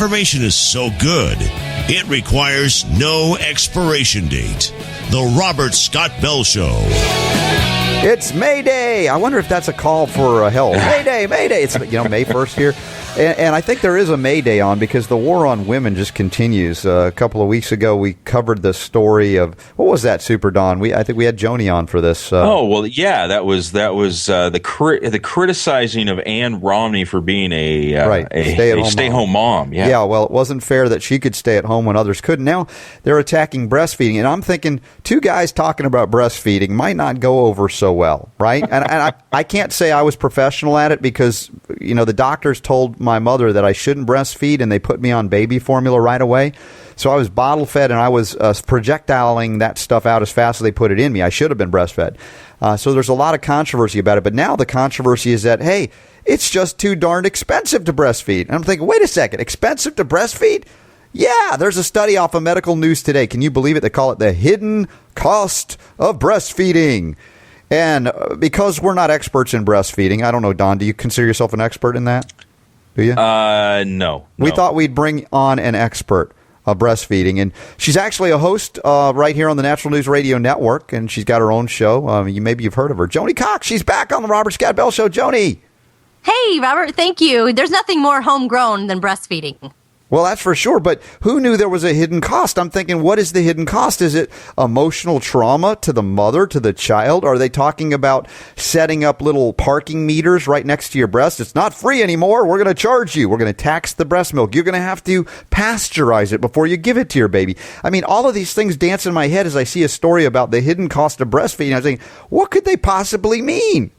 information is so good, it requires no expiration date. The Robert Scott Bell Show. It's May Day. I wonder if that's a call for help. May Day, May Day. It's, May 1st here. And I think there is a May Day on because the war on women just continues. A couple of weeks ago, we covered the story of, what was that, Super Don? I think we had Joni on for this. That was the criticizing of Ann Romney for being a stay-at-home mom. Yeah, well, it wasn't fair that she could stay at home when others couldn't. Now they're attacking breastfeeding, and I'm thinking two guys talking about breastfeeding might not go over so well, right? And I can't say I was professional at it because, the doctors told my mother that I shouldn't breastfeed, and they put me on baby formula right away. So I was bottle fed, and I was projectiling that stuff out as fast as they put it in me. I should have been breastfed. So there's a lot of controversy about it. But now the controversy is that, hey, it's just too darn expensive to breastfeed. And I'm thinking, wait a second, expensive to breastfeed? Yeah, there's a study off of Medical News Today. Can you believe it? They call it the hidden cost of breastfeeding. And because we're not experts in breastfeeding, I don't know, Don, do you consider yourself an expert in that? Do you? No. We thought we'd bring on an expert of breastfeeding, and she's actually a host right here on the Natural News Radio Network, and she's got her own show. Maybe you've heard of her. Joni Cox, she's back on the Robert Scott Bell Show. Joni. Hey, Robert, thank you. There's nothing more homegrown than breastfeeding. Well, that's for sure, but who knew there was a hidden cost? I'm thinking, what is the hidden cost? Is it emotional trauma to the mother, to the child? Are they talking about setting up little parking meters right next to your breast? It's not free anymore. We're going to charge you. We're going to tax the breast milk. You're going to have to pasteurize it before you give it to your baby. I mean, all of these things dance in my head as I see a story about the hidden cost of breastfeeding. I was thinking, what could they possibly mean?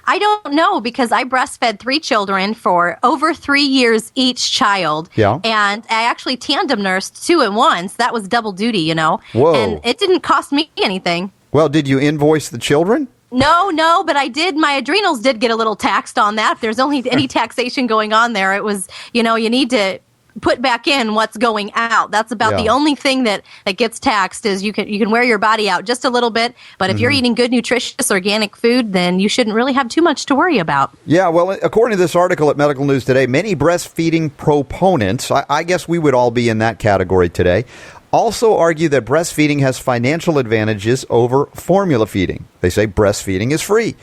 I don't know because I breastfed 3 children for over 3 years each child. Yeah. And I actually tandem nursed 2 at once. That was double duty, Whoa. And it didn't cost me anything. Well, did you invoice the children? No, but I did. My adrenals did get a little taxed on that. If there's only any taxation going on there, it was, you need to put back in what's going out. That's about the only thing that gets taxed is you can wear your body out just a little bit. But if you're eating good, nutritious, organic food, then you shouldn't really have too much to worry about. Yeah, well, according to this article at Medical News Today, many breastfeeding proponents, I guess we would all be in that category today, also argue that breastfeeding has financial advantages over formula feeding. They say breastfeeding is free.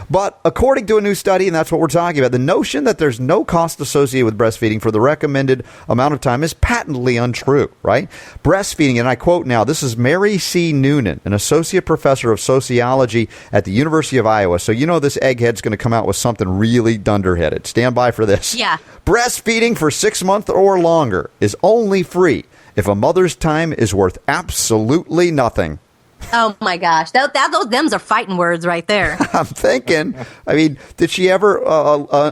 But according to a new study, and that's what we're talking about, the notion that there's no cost associated with breastfeeding for the recommended amount of time is patently untrue, right? Breastfeeding, and I quote now, this is Mary C. Noonan, an associate professor of sociology at the University of Iowa. So this egghead's going to come out with something really dunderheaded. Stand by for this. Yeah. Breastfeeding for 6 months or longer is only free if a mother's time is worth absolutely nothing. Oh, my gosh. Them's are fighting words right there. I'm thinking, did she ever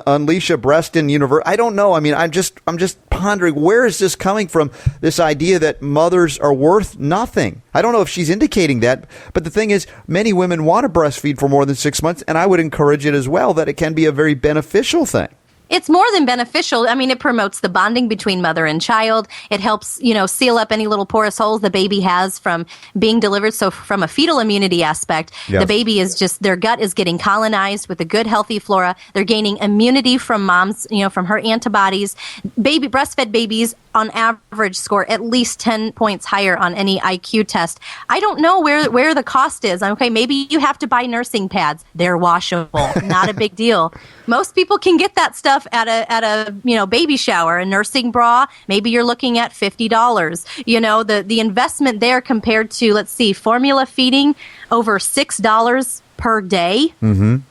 unleash a breast in universe? I don't know. I'm just pondering, where is this coming from, this idea that mothers are worth nothing? I don't know if she's indicating that, but the thing is, many women want to breastfeed for more than 6 months, and I would encourage it as well, that it can be a very beneficial thing. It's more than beneficial. It promotes the bonding between mother and child. It helps, seal up any little porous holes the baby has from being delivered. So from a fetal immunity aspect, the baby is their gut is getting colonized with a good, healthy flora. They're gaining immunity from mom's, from her antibodies. Breastfed babies on average score at least 10 points higher on any IQ test. I don't know where the cost is. Okay, maybe you have to buy nursing pads. They're washable. Not a big deal. Most people can get that stuff at a baby shower. A nursing bra, maybe you're looking at $50. The investment there compared to, let's see, formula feeding, over $6 per day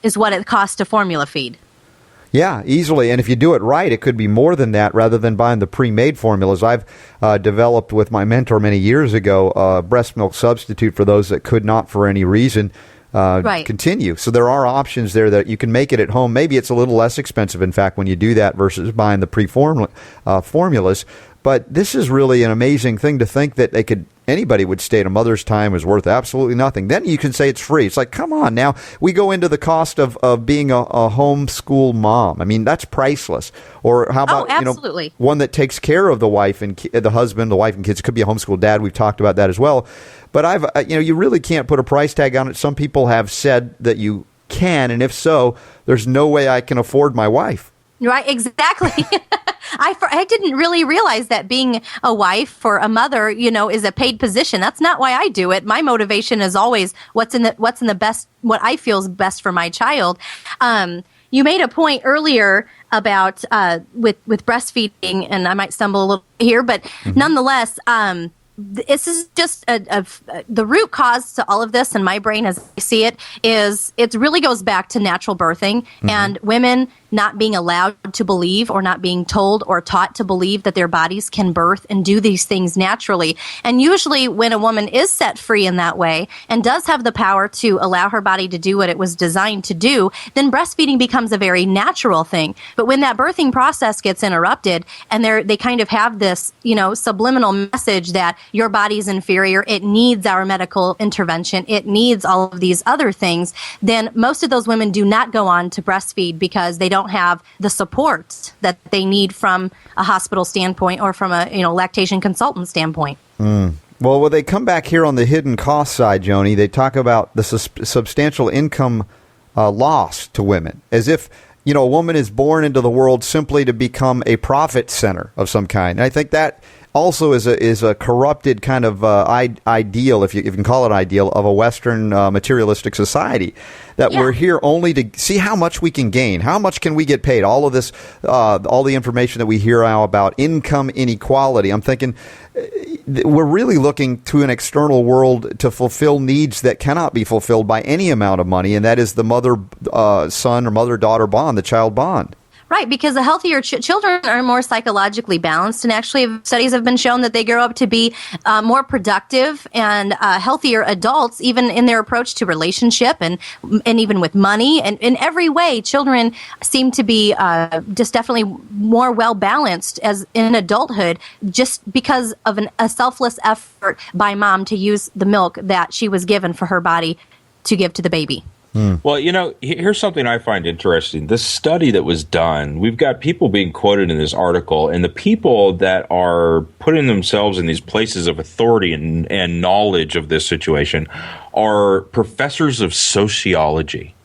is what it costs to formula feed. Yeah, easily. And if you do it right, it could be more than that rather than buying the pre-made formulas. I've developed with my mentor many years ago a breast milk substitute for those that could not for any reason continue. So there are options there that you can make it at home. Maybe it's a little less expensive, in fact, when you do that versus buying the formulas. But this is really an amazing thing to think that anybody would state a mother's time is worth absolutely nothing. Then you can say it's free. It's like, come on now. We go into the cost of being a homeschool mom. That's priceless. Or how about one that takes care of the wife and the husband, the wife and kids. It could be a homeschool dad. We've talked about that as well. But you really can't put a price tag on it. Some people have said that you can, and if so, there's no way I can afford my wife. Right, exactly. I didn't really realize that being a wife or a mother, is a paid position. That's not why I do it. My motivation is always what's in the best, what I feel is best for my child. You made a point earlier about with breastfeeding, and I might stumble a little here, but nonetheless, this is just the root cause to all of this, in my brain as I see it, is it really goes back to natural birthing and women not being allowed to believe or not being told or taught to believe that their bodies can birth and do these things naturally. And usually when a woman is set free in that way and does have the power to allow her body to do what it was designed to do, then breastfeeding becomes a very natural thing. But when that birthing process gets interrupted and they kind of have this, subliminal message that your body's inferior, it needs our medical intervention, it needs all of these other things, then most of those women do not go on to breastfeed because they don't have the support that they need from a hospital standpoint or from a lactation consultant standpoint. Well, when they come back here on the hidden cost side, Joni, they talk about the substantial income loss to women, as if a woman is born into the world simply to become a profit center of some kind. And I think that also is a corrupted kind of ideal, if you can call it ideal, of a Western materialistic society. That we're here only to see how much we can gain. How much can we get paid? All of this, all the information that we hear now about income inequality. I'm thinking we're really looking to an external world to fulfill needs that cannot be fulfilled by any amount of money, and that is the mother-son or mother-daughter bond, the child bond. Right, because the healthier children are more psychologically balanced, and actually studies have been shown that they grow up to be more productive and healthier adults, even in their approach to relationship and even with money. And in every way, children seem to be just definitely more well-balanced as in adulthood, just because of a selfless effort by mom to use the milk that she was given for her body to give to the baby. Well, here's something I find interesting. This study that was done, we've got people being quoted in this article, and the people that are putting themselves in these places of authority and knowledge of this situation are professors of sociology.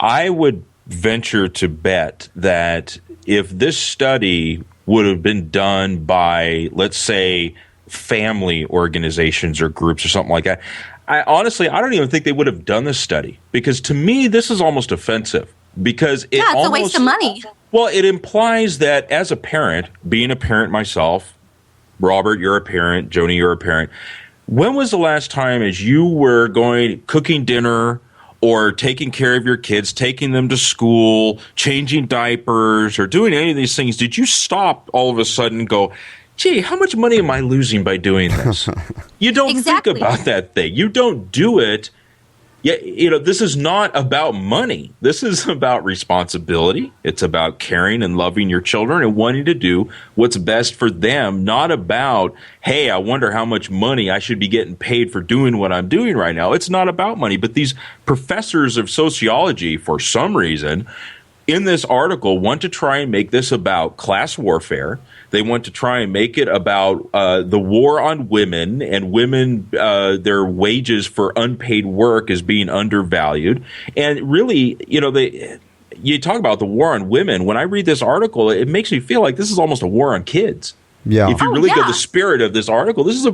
I would venture to bet that if this study would have been done by, let's say, family organizations or groups or something like that, I don't even think they would have done this study, because to me, this is almost offensive, because it's a waste of money. Well, it implies that as a parent, being a parent myself, Robert, you're a parent, Joni, you're a parent. When was the last time as you were cooking dinner or taking care of your kids, taking them to school, changing diapers, or doing any of these things, did you stop all of a sudden and go, gee, how much money am I losing by doing this? You don't think about that thing. You don't do it. This is not about money. This is about responsibility. It's about caring and loving your children and wanting to do what's best for them, not about, hey, I wonder how much money I should be getting paid for doing what I'm doing right now. It's not about money. But these professors of sociology, for some reason, in this article, want to try and make this about class warfare. They want to try and make it about the war on women and women, their wages for unpaid work is being undervalued. And really, you talk about the war on women. When I read this article, it makes me feel like this is almost a war on kids. Yeah. If you really get the spirit of this article, this is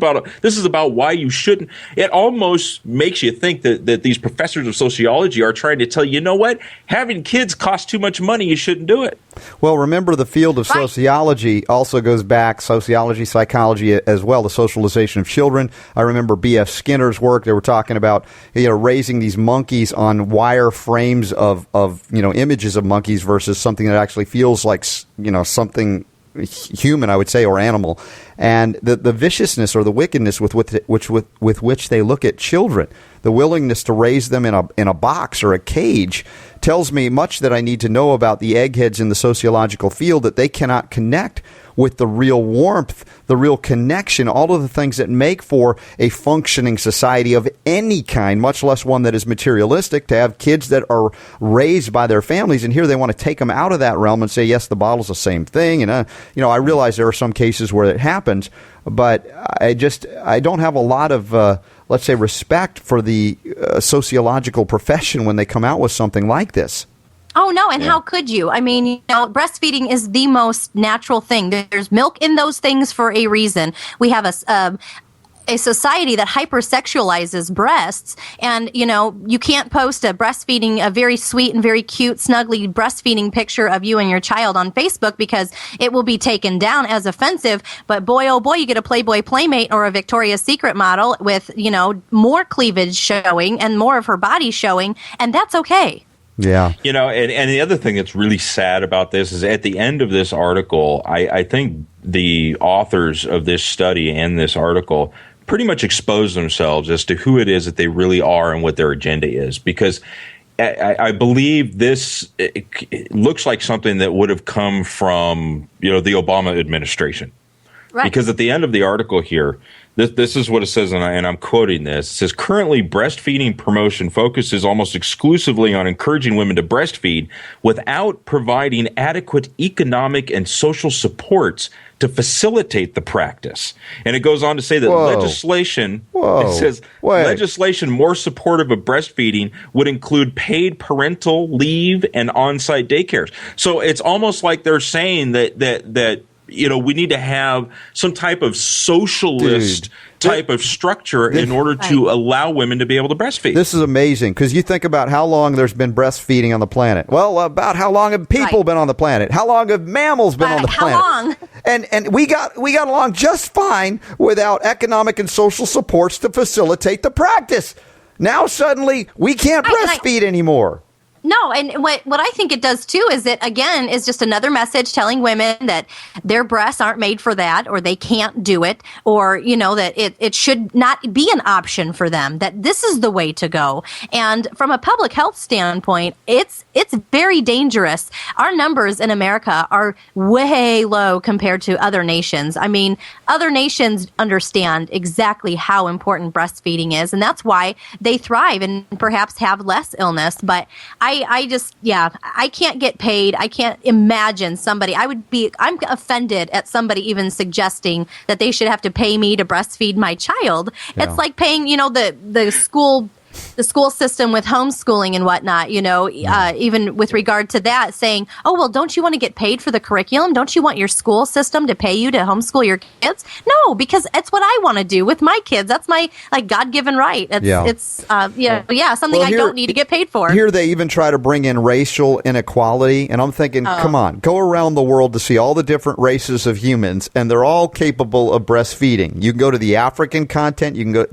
about why you shouldn't. It almost makes you think that these professors of sociology are trying to tell you, what? Having kids costs too much money. You shouldn't do it. Well, remember, the field of sociology also goes back, sociology, psychology as well, the socialization of children. I remember B.F. Skinner's work. They were talking about raising these monkeys on wire frames of images of monkeys versus something that actually feels like something human, I would say, or animal, and the viciousness or the wickedness with which they look at children, the willingness to raise them in a box or a cage, tells me much that I need to know about the eggheads in the sociological field, that they cannot connect with the real warmth, the real connection, all of the things that make for a functioning society of any kind, much less one that is materialistic, to have kids that are raised by their families. And here they want to take them out of that realm and say, yes, the bottle's the same thing. And, I realize there are some cases where it happens, but I don't have a lot of, let's say, respect for the sociological profession when they come out with something like this. Oh, no. And how could you? I mean, breastfeeding is the most natural thing. There's milk in those things for a reason. We have a society that hypersexualizes breasts, and you can't post a very sweet and very cute snuggly breastfeeding picture of you and your child on Facebook because it will be taken down as offensive. But boy, oh boy, you get a Playboy Playmate or a Victoria's Secret model with more cleavage showing and more of her body showing, and that's okay. Yeah. And the other thing that's really sad about this is at the end of this article, I think the authors of this study and this article pretty much expose themselves as to who it is that they really are and what their agenda is. Because I believe it looks like something that would have come from, the Obama administration. Right. Because at the end of the article here, this is what it says, and I'm quoting this. It says, currently, breastfeeding promotion focuses almost exclusively on encouraging women to breastfeed without providing adequate economic and social supports to facilitate the practice. And it goes on to say that legislation more supportive of breastfeeding would include paid parental leave and on-site daycares. So it's almost like they're saying that we need to have some type of socialist type of structure in order to allow women to be able to breastfeed. This is amazing because you think about how long there's been breastfeeding on the planet. Well, about how long have people been on the planet? How long have mammals been on the planet? How long? And we got along just fine without economic and social supports to facilitate the practice. Now suddenly we can't breastfeed anymore. No, and what I think it does too is it, again, is just another message telling women that their breasts aren't made for that, or they can't do it, or, that it should not be an option for them, that this is the way to go. And from a public health standpoint, it's very dangerous. Our numbers in America are way low compared to other nations. I mean, other nations understand exactly how important breastfeeding is, and that's why they thrive and perhaps have less illness. But I can't get paid. I can't imagine somebody. I'm offended at somebody even suggesting that they should have to pay me to breastfeed my child. Yeah. It's like paying, the school system with homeschooling and whatnot, even with regard to that, saying, oh, well, don't you want to get paid for the curriculum? Don't you want your school system to pay you to homeschool your kids? No, because it's what I want to do with my kids. That's my God-given right. It's something I don't need to get paid for. Here they even try to bring in racial inequality, and I'm thinking, come on, go around the world to see all the different races of humans, and they're all capable of breastfeeding. You can go to the African continent, you can go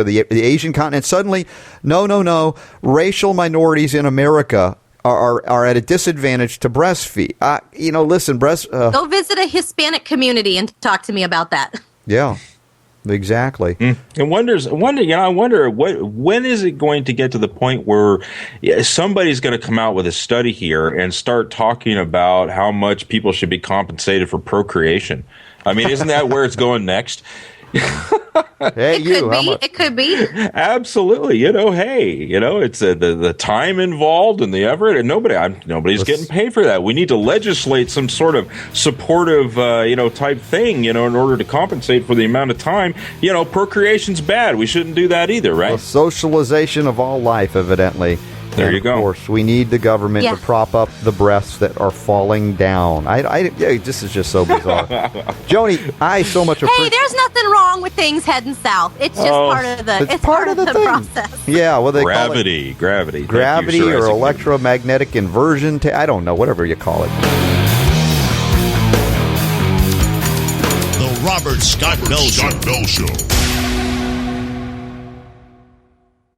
to the Asian continent. Suddenly, no. Racial minorities in America are at a disadvantage to breastfeed. Listen, go visit a Hispanic community and talk to me about that. Yeah, exactly. I wonder when is it going to get to the point where somebody's going to come out with a study here and start talking about how much people should be compensated for procreation? I mean, isn't that where it's going next? Hey, it could be. Absolutely. It's the time involved and the effort, and nobody's getting paid for that. We need to legislate some sort of supportive, type thing, in order to compensate for the amount of time. Procreation's bad. We shouldn't do that either, right? The socialization of all life, evidently. There you go. Of course, we need the government to prop up the breasts that are falling down. This is just so bizarre. Joni, I so much appreciate. Hey, there's nothing wrong with things heading south. It's just part of the process. Yeah, well, they gravity, call it gravity, or electromagnetic inversion. I don't know, whatever you call it. The Robert Scott Bell Show.